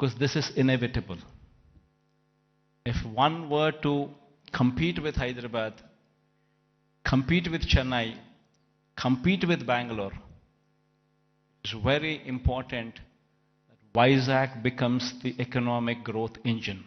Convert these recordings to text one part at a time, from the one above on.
because this is inevitable. If one were to compete with Hyderabad, compete with Chennai, compete with Bangalore, it's very important that Vizag becomes the economic growth engine.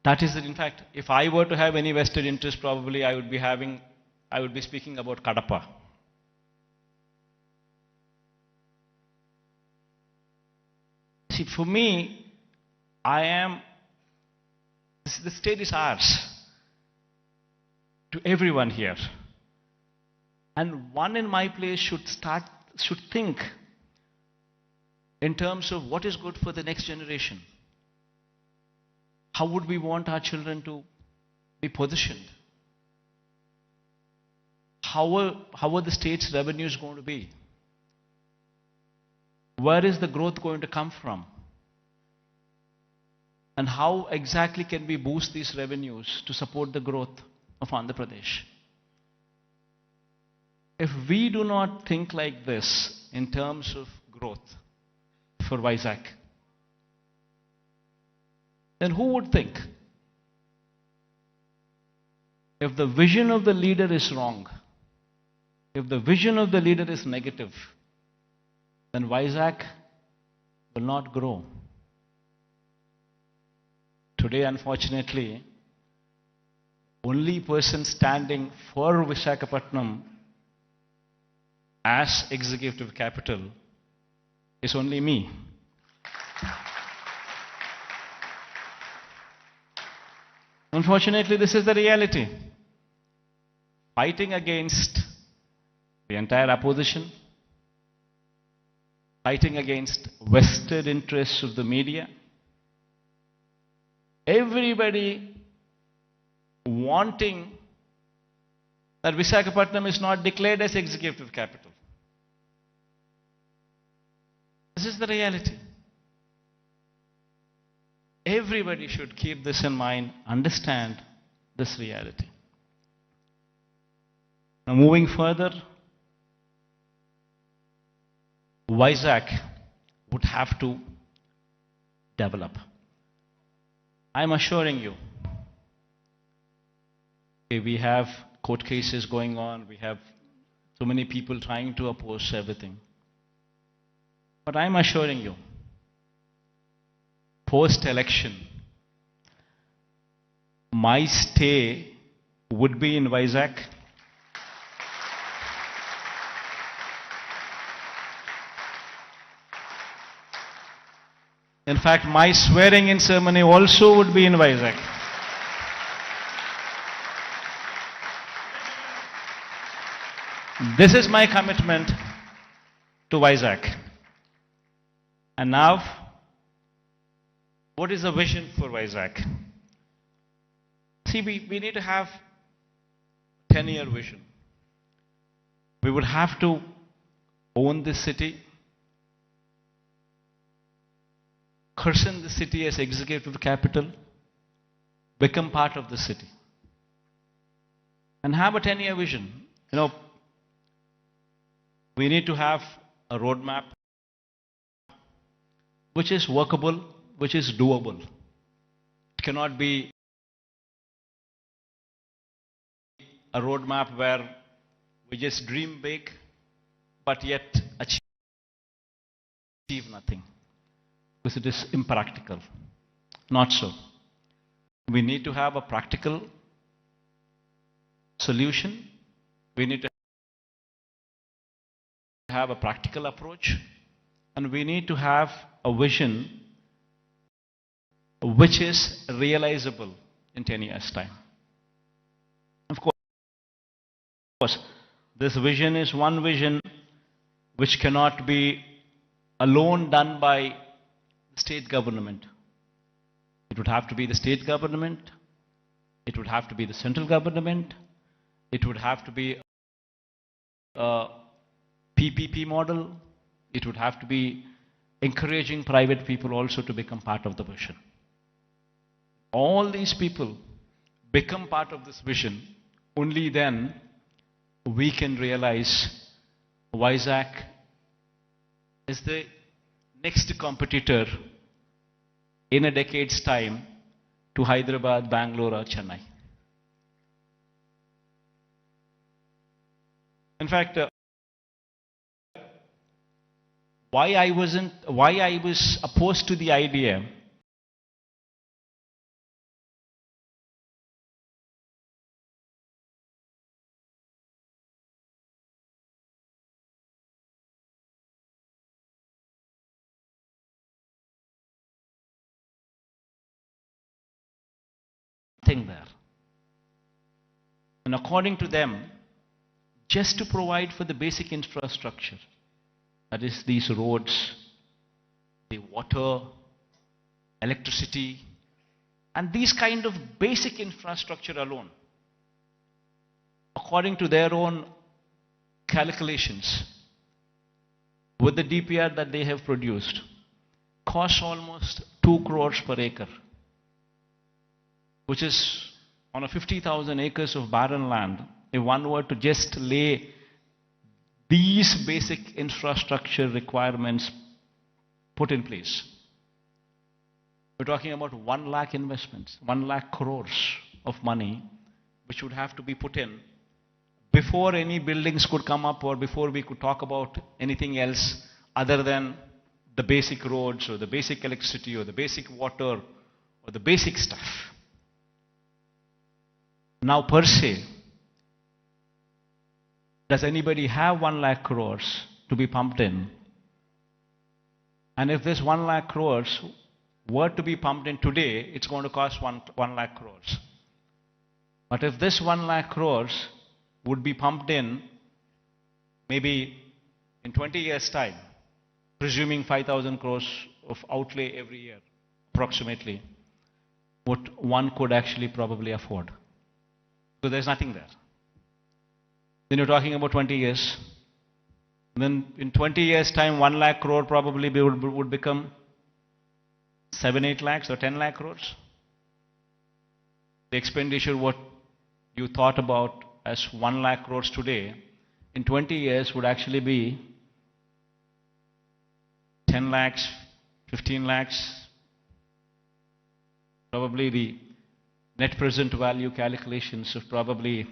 That is it. In fact, if I were to have any vested interest, probably I would be speaking about Kadapa. See, for me, the state is ours, to everyone here. And one in my place should think in terms of what is good for the next generation. How would we want our children to be positioned? How are the state's revenues going to be? Where is the growth going to come from? And how exactly can we boost these revenues to support the growth of Andhra Pradesh? If we do not think like this in terms of growth for Vizag, then who would think? If the vision of the leader is wrong, if the vision of the leader is negative, then Vizag will not grow. Today, unfortunately, only person standing for Visakhapatnam as executive capital is only me. Unfortunately, this is the reality. Fighting against the entire opposition, fighting against vested interests of the media, everybody wanting that Visakhapatnam is not declared as executive capital. This is the reality. Everybody should keep this in mind, understand this reality. Now, moving further, Vizag would have to develop. I'm assuring you, we have court cases going on, we have so many people trying to oppose everything. But I'm assuring you, post-election, my stay would be in Vizag. In fact, my swearing-in ceremony also would be in Vizag. This is my commitment to Vizag. And now, what is the vision for Vizag? See, we need to have a 10-year vision. We would have to own this city, christen the city as executive capital, become part of the city, and have a 10-year vision. You know, we need to have a roadmap which is workable, which is doable. It cannot be a roadmap where we just dream big, but yet achieve nothing, because it is impractical. Not so. We need to have a practical solution. We need to have a practical approach, and we need to have a vision which is realizable in 10 years' time. Of course, this vision is one vision which cannot be alone done by the state government. It would have to be the state government, it would have to be the central government, it would have to be a PPP model, it would have to be encouraging private people also to become part of the vision. All these people become part of this vision, only then we can realize Vizag is the next competitor in a decade's time to Hyderabad, Bangalore or Chennai. In fact, why I was opposed to the idea thing there. And according to them, just to provide for the basic infrastructure, that is these roads, the water, electricity, and these kind of basic infrastructure alone, according to their own calculations, with the DPR that they have produced, costs almost 2 crores per acre, which is on a 50,000 acres of barren land. If one were to just lay these basic infrastructure requirements put in place, we're talking about 1 lakh investments, 1 lakh crores of money, which would have to be put in before any buildings could come up or before we could talk about anything else other than the basic roads or the basic electricity or the basic water or the basic stuff. Now, per se, does anybody have 1 lakh crores to be pumped in? And if this 1 lakh crores were to be pumped in today, it's going to cost 1 lakh crores. But if this 1 lakh crores would be pumped in maybe in 20 years' time, presuming 5,000 crores of outlay every year, approximately, what one could actually probably afford. So there's nothing there. Then you're talking about 20 years. Then in 20 years' time, 1 lakh crore probably would become 7, 8 lakhs or 10 lakh crores. The expenditure what you thought about as 1 lakh crores today, in 20 years would actually be 10 lakhs, 15 lakhs. Probably the net present value calculations of probably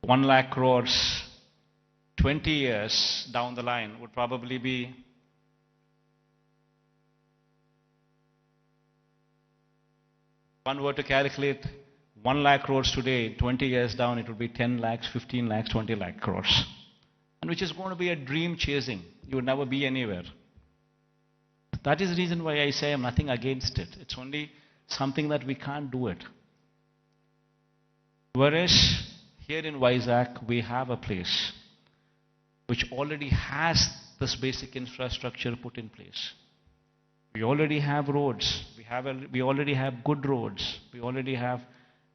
1 lakh crores 20 years down the line would probably be one were to calculate 1 lakh crores today, 20 years down it would be 10 lakhs, 15 lakhs, 20 lakh crores. And which is going to be a dream chasing. You would never be anywhere. That is the reason why I say I'm nothing against it. It's only something that we can't do it. Whereas here in Vizag, we have a place which already has this basic infrastructure put in place. We already have roads. We already have good roads. We already have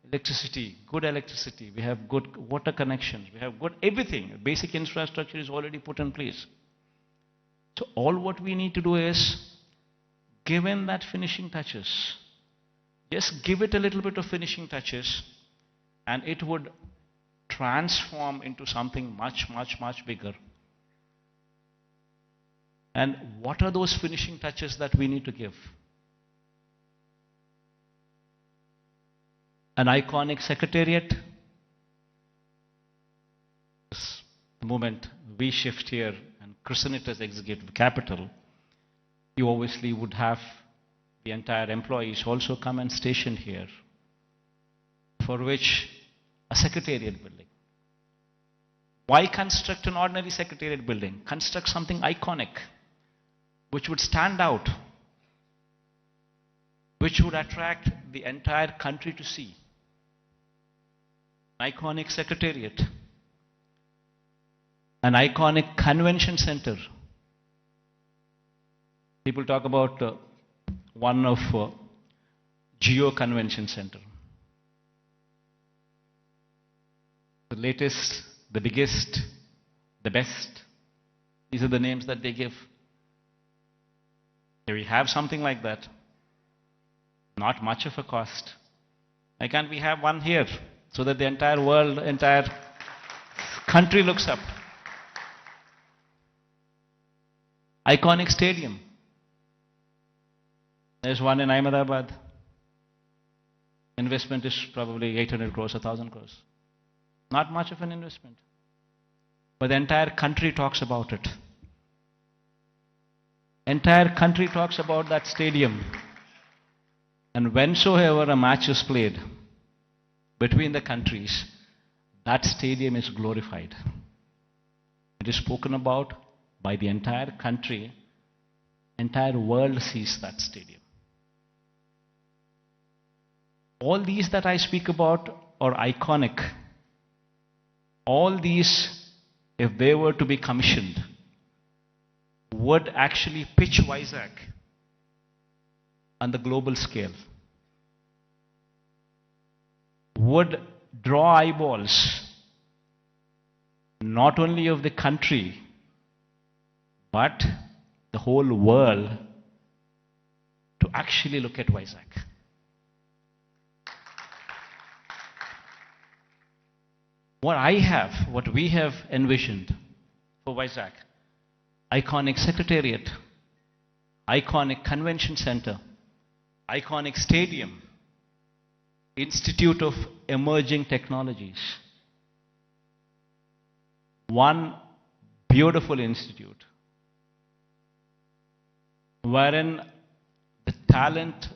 electricity, good electricity. We have good water connections. We have good everything. Basic infrastructure is already put in place. So all what we need to do is, given that finishing touches, just give it a little bit of finishing touches, and it would transform into something much, much, much bigger. And what are those finishing touches that we need to give? An iconic secretariat. The moment we shift here and christen it as executive capital, you obviously would have the entire employees also come and station here, for which a secretariat building. Why construct an ordinary secretariat building? Construct something iconic, which would stand out, which would attract the entire country to see. An iconic secretariat, an iconic convention center. People talk about one of Geo Convention Center. The latest, the biggest, the best. These are the names that they give. Here we have something like that. Not much of a cost. Why can't we have one here so that the entire world, entire country looks up? Iconic stadium. There's one in Ahmedabad. Investment is probably 800 crores, 1,000 crores. Not much of an investment. But the entire country talks about it. Entire country talks about that stadium. And whensoever a match is played between the countries, that stadium is glorified. It is spoken about by the entire country. Entire world sees that stadium. All these that I speak about are iconic. All these, if they were to be commissioned, would actually pitch Vizag on the global scale, would draw eyeballs not only of the country but the whole world to actually look at Vizag. What we have envisioned for Vizag, iconic secretariat, iconic convention center, iconic stadium, Institute of Emerging Technologies. One beautiful institute wherein the talent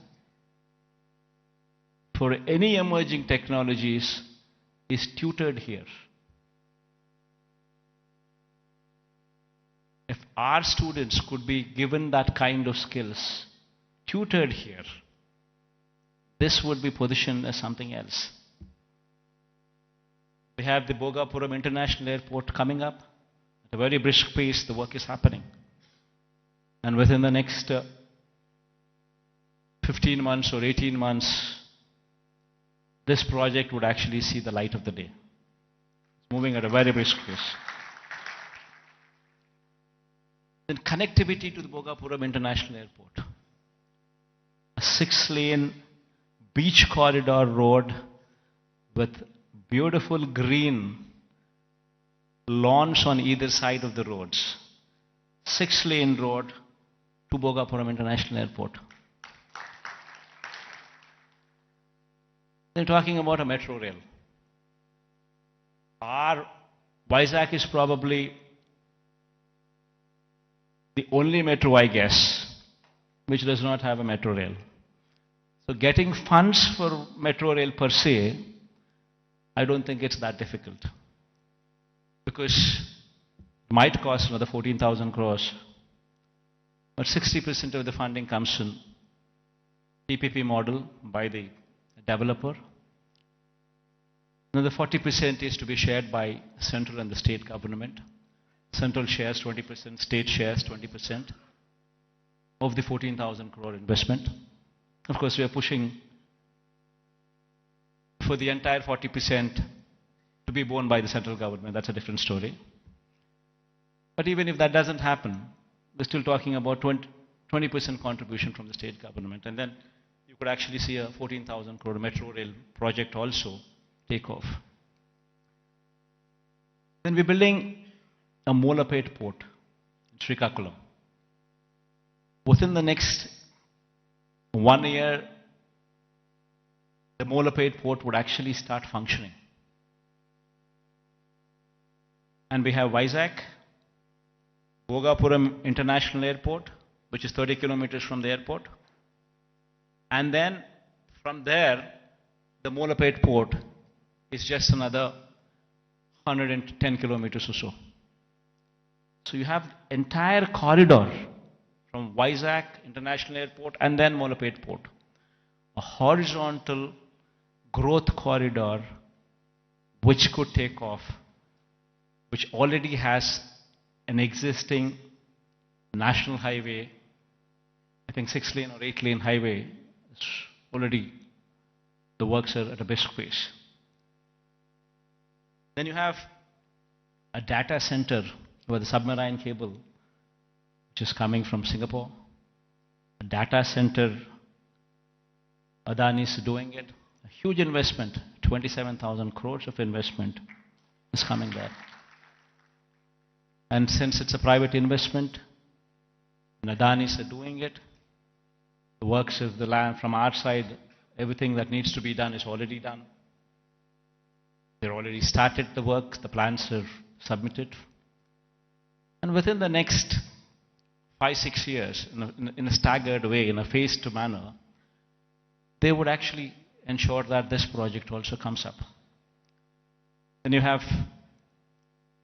for any emerging technologies is tutored here. If our students could be given that kind of skills, tutored here, this would be positioned as something else. We have the Bhogapuram International Airport coming up. At a very brisk pace, the work is happening. And within the next 15 months or 18 months, this project would actually see the light of the day. It's moving at a very brisk pace. Then connectivity to the Bhogapuram International Airport. A 6-lane beach corridor road with beautiful green lawns on either side of the roads. 6-lane road to Bhogapuram International Airport. They're talking about a metro rail. Our Vizag is probably the only metro, I guess, which does not have a metro rail. So getting funds for metro rail per se, I don't think it's that difficult. Because it might cost another 14,000 crores. But 60% of the funding comes in PPP model by the developer. Another 40% is to be shared by central and the state government. Central shares 20%, state shares 20% of the 14,000 crore investment. Of course, we are pushing for the entire 40% to be borne by the central government. That's a different story. But even if that doesn't happen, we're still talking about 20% contribution from the state government. And then you could actually see a 14,000 crore metro rail project also take off. Then we're building a Molapet port in Srikakulam. Within the next 1 year, the Molapet port would actually start functioning. And we have Vizag, Bhogapuram International Airport, which is 30 kilometers from the airport. And then from there, the Molapet port is just another 110 kilometers or so. So you have entire corridor from Vizag International Airport and then Molapet port. A horizontal growth corridor which could take off, which already has an existing national highway, I think 6-lane or 8-lane highway. It's already, the works are at a brisk pace. Then you have a data center with a submarine cable which is coming from Singapore. A data center, Adani is doing it. A huge investment, 27,000 crores of investment is coming there. And since it's a private investment, Adanis are doing it. The works of the land from our side, everything that needs to be done is already done. They've already started the work, the plans are submitted. And within the next 5-6 years, in a staggered way, in a phased manner, they would actually ensure that this project also comes up. Then you have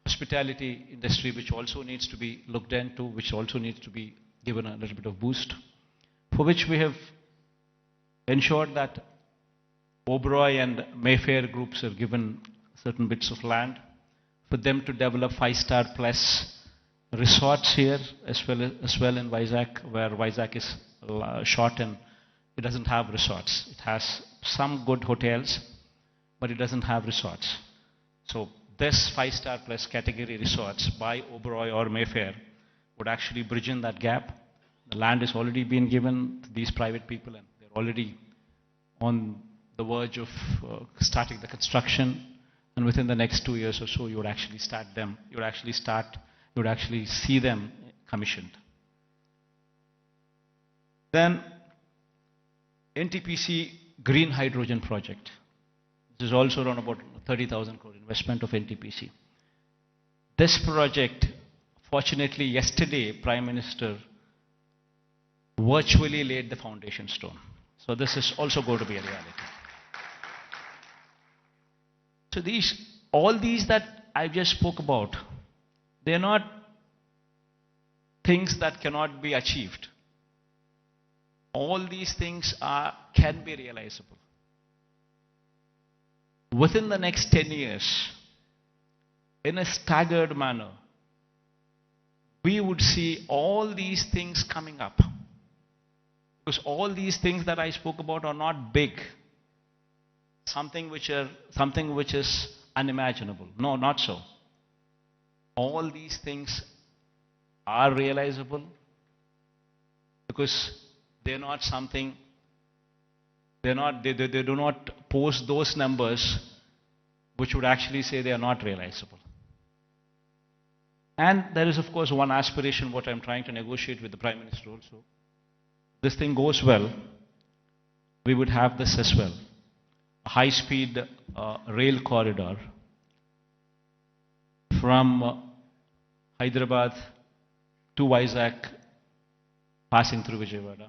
hospitality industry, which also needs to be looked into, which also needs to be given a little bit of boost, for which we have ensured that Oberoi and Mayfair groups are given certain bits of land for them to develop 5-star plus resorts here as well in Vizag, where Vizag is short and it doesn't have resorts. It has some good hotels, but it doesn't have resorts. So this 5-star plus category resorts by Oberoi or Mayfair would actually bridge in that gap. The land has already been given to these private people and they're already on the verge of starting the construction. And within the next 2 years or so, you would actually start them. You would actually see them commissioned. Then NTPC Green Hydrogen Project. This is also around about 30,000 crore investment of NTPC. This project, fortunately, yesterday, Prime Minister virtually laid the foundation stone. So this is also going to be a reality. So all these that I just spoke about, they are not things that cannot be achieved. All these things can be realizable. Within the next 10 years, in a staggered manner, we would see all these things coming up. Because all these things that I spoke about are not big. Something which is unimaginable. No, not so. All these things are realizable because they're not something, they do not post those numbers which would actually say they are not realizable. And there is, of course, one aspiration what I'm trying to negotiate with the Prime Minister also. This thing goes well, we would have this as well. A high-speed rail corridor from Hyderabad to Vizag, passing through Vijayawada.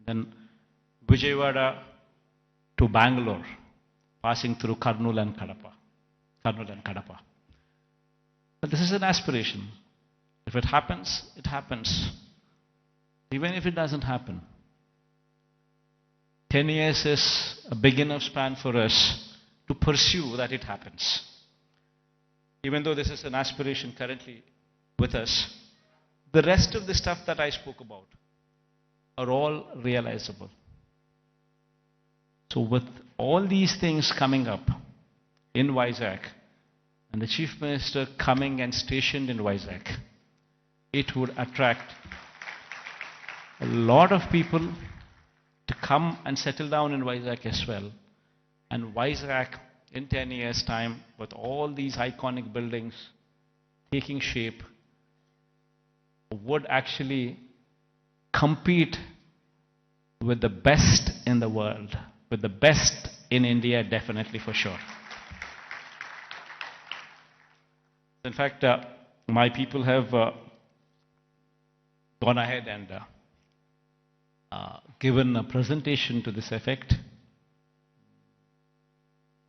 Then Vijayawada to Bangalore, passing through Kurnool and Kadapa. But this is an aspiration. If it happens, it happens. Even if it doesn't happen, 10 years is a big enough span for us to pursue that it happens. Even though this is an aspiration currently with us, the rest of the stuff that I spoke about are all realizable. So with all these things coming up in Vizag, and the Chief Minister coming and stationed in Vizag, it would attract a lot of people to come and settle down in Vizag as well. And Vizag, in 10 years' time, with all these iconic buildings taking shape, would actually compete with the best in the world, with the best in India, definitely for sure. In fact, my people have gone ahead and given a presentation to this effect.